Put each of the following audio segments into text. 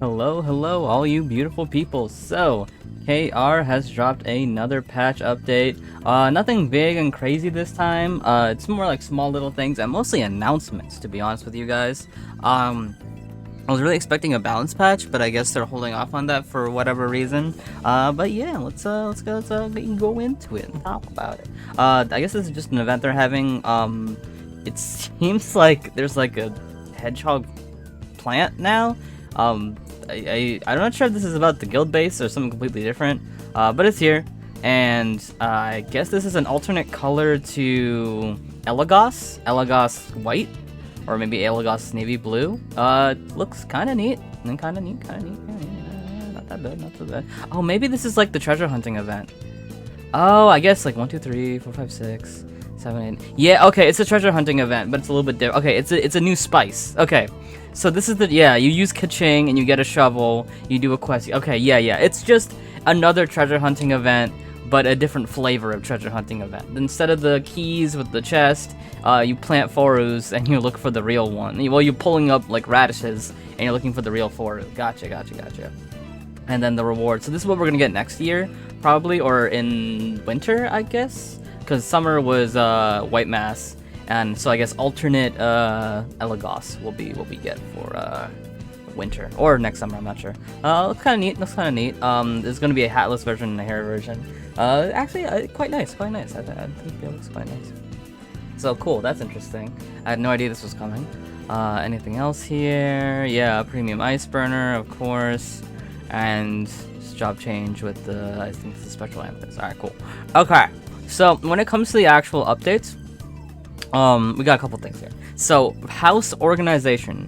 Hello, all you beautiful people. So, KR has dropped another patch update. Nothing big and crazy this time. It's more like small little things and mostly announcements, to be honest with you guys. I was really expecting a balance patch, but I guess they're holding off on that for whatever reason. But yeah, let's go into it and talk about it. I guess this is just an event they're having. It seems like there's like a hedgehog plant now. I'm not sure if this is about the guild base or something completely different, but it's here, and I guess this is an alternate color to Eligos white, or maybe Eligos navy blue. Looks kind of neat, and kind of neat. Not that bad, not so bad. Oh, maybe this is like the treasure hunting event. Oh, I guess like 1, 2, 3, 4, 5, 6, 7, 8. Yeah, okay, it's a treasure hunting event, but it's a little bit different. Okay, it's a new spice. Okay. So this is you use Kaching and you get a shovel, you do a quest. Okay, yeah. It's just another treasure hunting event, but a different flavor of treasure hunting event. Instead of the keys with the chest, you plant forus and you look for the real one. Well, you're pulling up like radishes and you're looking for the real foru. Gotcha. And then the reward. So this is what we're gonna get next year, probably, or in winter, I guess, because summer was white mass. And so I guess alternate Eligos will be what we get for winter or next summer. I'm not sure. Looks kind of neat. There's gonna be a hatless version and a hair version. Actually, quite nice. I think it looks quite nice. So cool. That's interesting. I had no idea this was coming. Anything else here? Yeah, premium ice burner, of course, and just job change with the I think it's the spectral amethyst. All right, cool. Okay, so when it comes to the actual updates. We got a couple things here. So, house organization.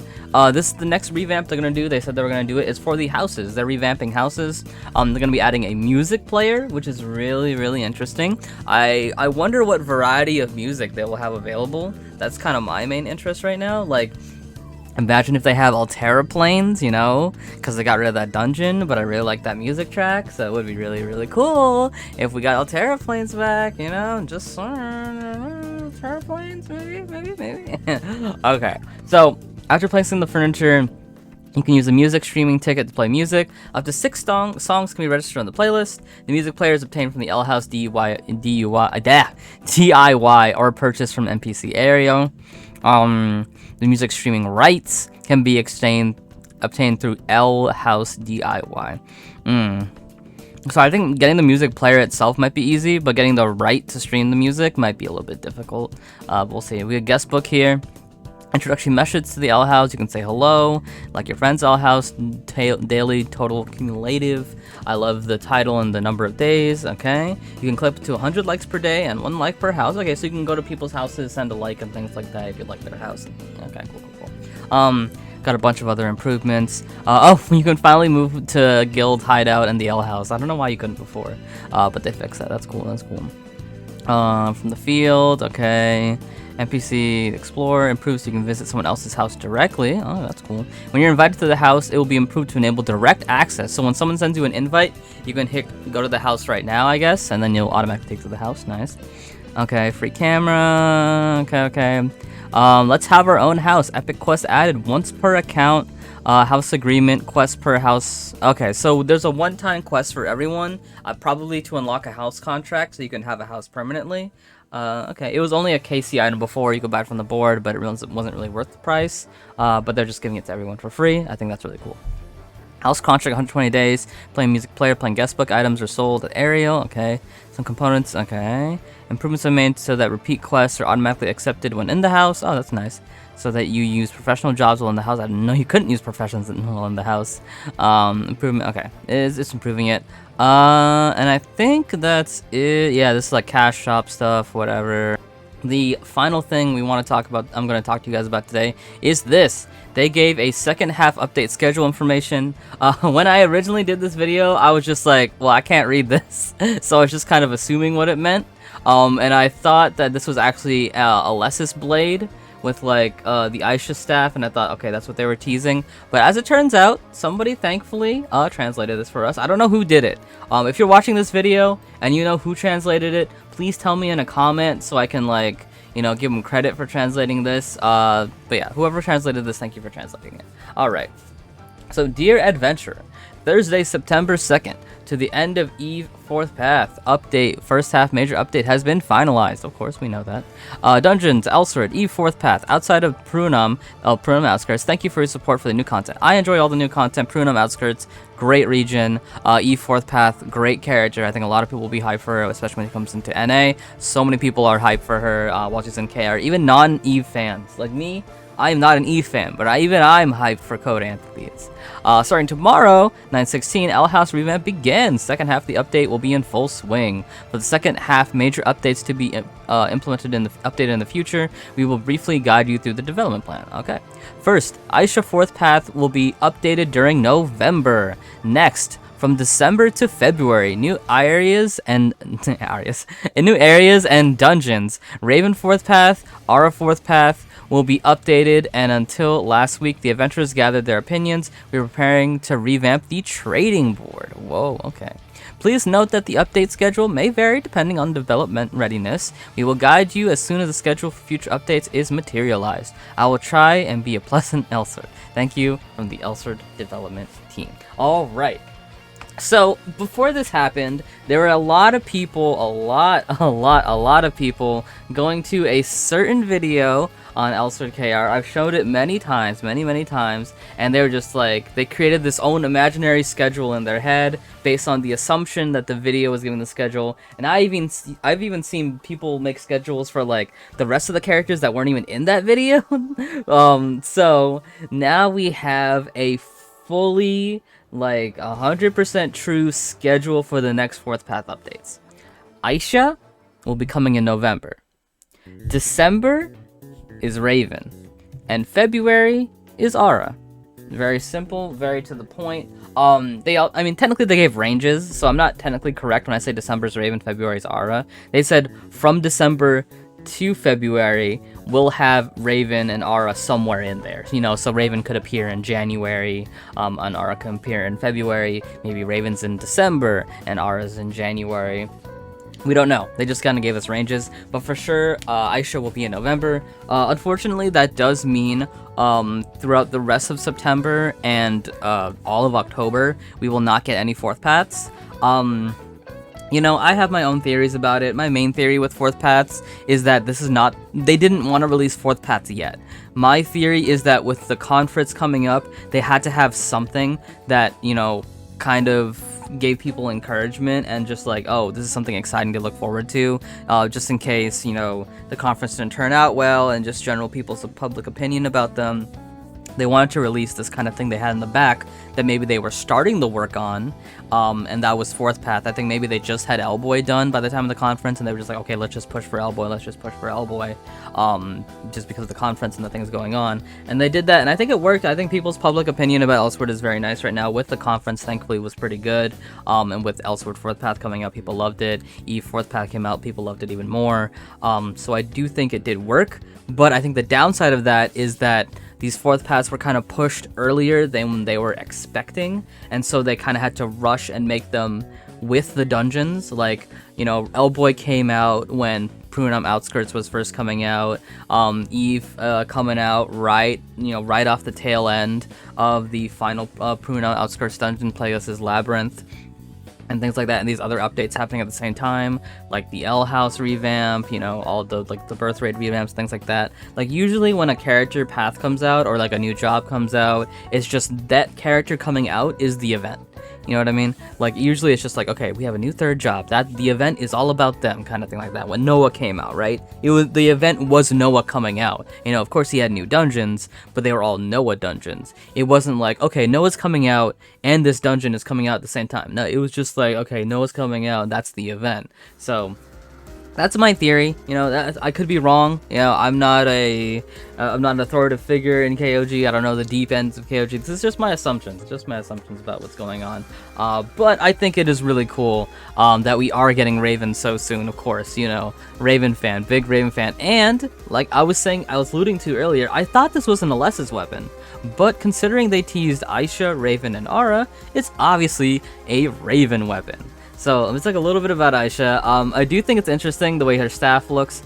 This is the next revamp they're gonna do. They said they were gonna do it. It's for the houses. They're revamping houses. They're gonna be adding a music player, which is really interesting. I wonder what variety of music they will have available. That's kind of my main interest right now. Like, imagine if they have Altera planes, you know, because they got rid of that dungeon, but I really like that music track, so it would be really cool if we got Altera planes back, you know, just Altera planes, maybe. Okay, so after placing the furniture, you can use a music streaming ticket to play music. Up to 6 songs can be registered on the playlist. The music player is obtained from the L House DIY or purchased from NPC area. The music streaming rights can be obtained through L House DIY. So I think getting the music player itself might be easy, but getting the right to stream the music might be a little bit difficult. We'll see. We have a guest book here. Introductory message to the L House. You can say hello, like your friend's L House. Daily total cumulative. I love the title and the number of days. Okay. You can clip to 100 likes per day and 1 like per house. Okay, so you can go to people's houses, send a like and things like that if you like their house. Okay, cool. Got a bunch of other improvements. You can finally move to guild hideout and the L House. I don't know why you couldn't before, but they fixed that. That's cool. From the field. Okay. NPC Explorer improves so you can visit someone else's house directly. Oh, that's cool. When you're invited to the house, it will be improved to enable direct access. So when someone sends you an invite, you can go to the house right now, I guess, and then you'll automatically take to the house. Nice. Okay, free camera. Okay. Let's have our own house. Epic quest added once per account. House agreement, quest per house. Okay, so there's a one-time quest for everyone, probably to unlock a house contract so you can have a house permanently. Okay, it was only a KC item before, you could buy it from the board, but it wasn't really worth the price. But they're just giving it to everyone for free. I think that's really cool. House contract 120 days. Playing music player, playing guest book items are sold at Ariel. Okay, some components. Okay, improvements are made so that repeat quests are automatically accepted when in the house. Oh, that's nice. So that you use professional jobs while in the house. I didn't know you couldn't use professions while in the house. Improvement. Okay, it's improving it. And I think that's it. Yeah, this is like cash shop stuff, whatever. The final thing I'm going to talk to you guys about today is this. They gave a second half update schedule information. When I originally did this video, I was just like, well, I can't read this. So I was just kind of assuming what it meant. And I thought that this was actually a Lessus blade with like the Aisha staff, and I thought, okay, that's what they were teasing. But as it turns out, somebody thankfully translated this for us. I don't know who did it. If you're watching this video and you know who translated it, please tell me in a comment so I can like, you know, give them credit for translating this. But yeah, whoever translated this, thank you for translating it. All right. So, dear adventurer, Thursday, September 2nd, to the end of Eve 4th Path. Update, first half major update has been finalized. Of course, we know that. Dungeons, Elsword, Eve 4th Path, outside of Prunum Outskirts. Thank you for your support for the new content. I enjoy all the new content. Prunum Outskirts, great region. Eve 4th Path, great character. I think a lot of people will be hyped for her, especially when it comes into NA. So many people are hyped for her while she's in KR. Even non-Eve fans like me. I am not an Eve fan, but I'm hyped for Code Antithetes. Starting tomorrow, 9/16, L House Revamp begins. Second half of the update will be in full swing. For the second half, major updates to be updated in the future. We will briefly guide you through the development plan. Okay. First, Aisha 4th Path will be updated during November. Next, from December to February, new areas and new areas and dungeons. Raven 4th Path, Aura 4th Path will be updated, and until last week, the adventurers gathered their opinions. We were preparing to revamp the trading board. Whoa, okay. Please note that the update schedule may vary depending on development readiness. We will guide you as soon as the schedule for future updates is materialized. I will try and be a pleasant Elsword. Thank you from the Elsword development team. All right. So, before this happened, there were a lot of people, a lot of people going to a certain video on Elsword KR. I've showed it many times, many times, and they were just like, they created this own imaginary schedule in their head based on the assumption that the video was giving the schedule. And I've even seen people make schedules for like the rest of the characters that weren't even in that video. So now we have a fully like 100% true schedule for the next 4th Path updates. Aisha will be coming in November. December is Raven, and February is Aura. Very simple, very to the point. I mean, technically they gave ranges, so I'm not technically correct when I say December's Raven, February's Aura. They said from December to February, we'll have Raven and Aura somewhere in there. You know, so Raven could appear in January, and Aura could appear in February. Maybe Raven's in December and Aura's in January. We don't know. They just kind of gave us ranges, but for sure, Aisha will be in November. Unfortunately, that does mean throughout the rest of September and all of October, we will not get any 4th Paths. You know, I have my own theories about it. My main theory with 4th Paths is that they didn't want to release 4th Paths yet. My theory is that with the conference coming up, they had to have something that, you know, kind of gave people encouragement and just like, oh, this is something exciting to look forward to, just in case, you know, the conference didn't turn out well and just general people's public opinion about them. They wanted to release this kind of thing they had in the back that maybe they were starting the work on, and that was 4th Path. I think maybe they just had Elboy done by the time of the conference, and they were just like, okay, let's just push for Elboy, just because of the conference and the things going on. And they did that, and I think it worked. I think people's public opinion about Elsword is very nice right now. With the conference, thankfully, was pretty good, and with Elsword 4th Path coming out, people loved it. Eve 4th Path came out, people loved it even more. So I do think it did work, but I think the downside of that is that these 4th Paths were kind of pushed earlier than they were expecting, and so they kind of had to rush and make them with the dungeons. Like, you know, Elboy came out when Prunum Outskirts was first coming out. Eve coming out right off the tail end of the final Prunum Outskirts dungeon, Plagueis' Labyrinth, and things like that, and these other updates happening at the same time, like the L House revamp, you know, all the like the birth rate revamps, things like that. Like usually when a character path comes out or like a new job comes out, it's just that character coming out is the event. You know what I mean? Like usually it's just like, okay, we have a new 3rd job. That the event is all about them, kind of thing like that. When Noah came out, right? The event was Noah coming out. You know, of course he had new dungeons, but they were all Noah dungeons. It wasn't like, okay, Noah's coming out and this dungeon is coming out at the same time. No, it was just like, okay, Noah's coming out, that's the event. So that's my theory. You know, I could be wrong. You know, I'm not an authoritative figure in KOG. I don't know the deep ends of KOG. This is just my assumptions. Just my assumptions about what's going on. But I think it is really cool that we are getting Raven so soon. Of course, you know, Raven fan, big Raven fan. And like I was alluding to earlier, I thought this was an Alessa's weapon. But considering they teased Aisha, Raven, and Aura, it's obviously a Raven weapon. So let's talk a little bit about Aisha. I do think it's interesting the way her staff looks.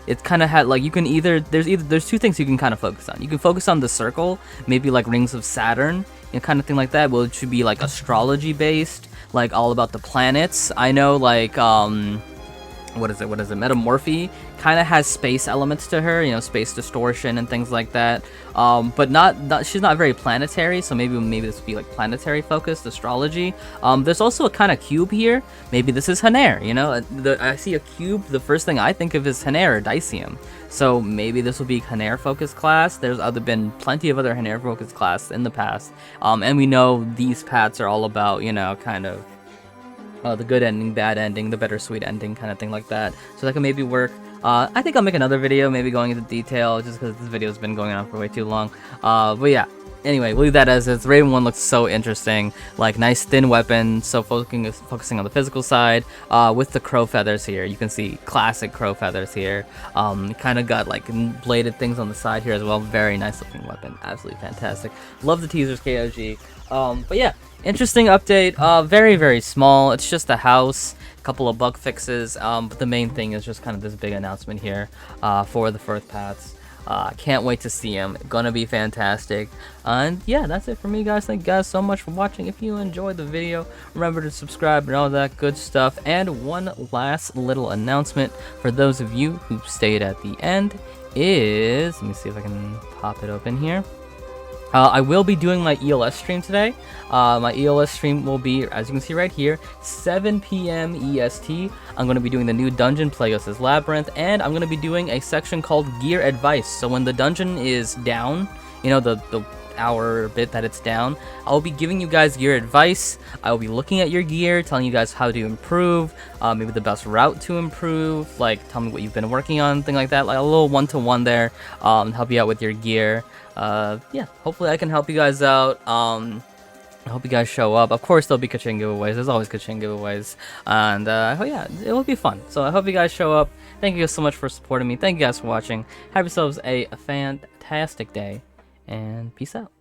It kind of had like you can there's 2 things you can kind of focus on. You can focus on the circle, maybe like Rings of Saturn kind of thing like that. Well, it should be like astrology based, like all about the planets. I know like what is it? Metamorphy kind of has space elements to her, you know, space distortion and things like that. But not she's not very planetary, so maybe this would be like planetary focused astrology. There's also a kind of cube here. Maybe this is Haner, you know. I see a cube. The first thing I think of is Haner or Dicium. So maybe this will be Haner focused class. There's been plenty of other Haner focused class in the past, and we know these paths are all about, you know, kind of the good ending, bad ending, the bittersweet ending, kind of thing like that. So that can maybe work. I think I'll make another video, maybe going into detail, just because this video's been going on for way too long. But yeah, anyway, we'll leave that as is. Raven 1 looks so interesting, like nice thin weapon, so focusing on the physical side, with the crow feathers here. You can see classic crow feathers here. Kind of got like bladed things on the side here as well. Very nice looking weapon, absolutely fantastic. Love the teasers, KOG. But yeah, interesting update. Very, very small. It's just a house, a couple of bug fixes. But the main thing is just kind of this big announcement here for the first paths. Can't wait to see them. Gonna be fantastic. And yeah, that's it for me, guys. Thank you guys so much for watching. If you enjoyed the video, remember to subscribe and all that good stuff. And one last little announcement for those of you who stayed at the end is, let me see if I can pop it open here. I will be doing my ELS stream today. My ELS stream will be, as you can see right here, 7 p.m. EST. I'm going to be doing the new dungeon, Eligos' Labyrinth, and I'm going to be doing a section called Gear Advice. So when the dungeon is down, you know, the hour bit that it's down, I'll be giving you guys gear advice. I will be looking at your gear, telling you guys how to improve, maybe the best route to improve, like tell me what you've been working on, thing like that, like a little one-to-one there, help you out with your gear. Yeah, hopefully I can help you guys out. I hope you guys show up. Of course, there'll be Kachin giveaways. There's always Kachin giveaways. And, oh yeah, it will be fun. So I hope you guys show up. Thank you guys so much for supporting me. Thank you guys for watching. Have yourselves a fantastic day. And peace out.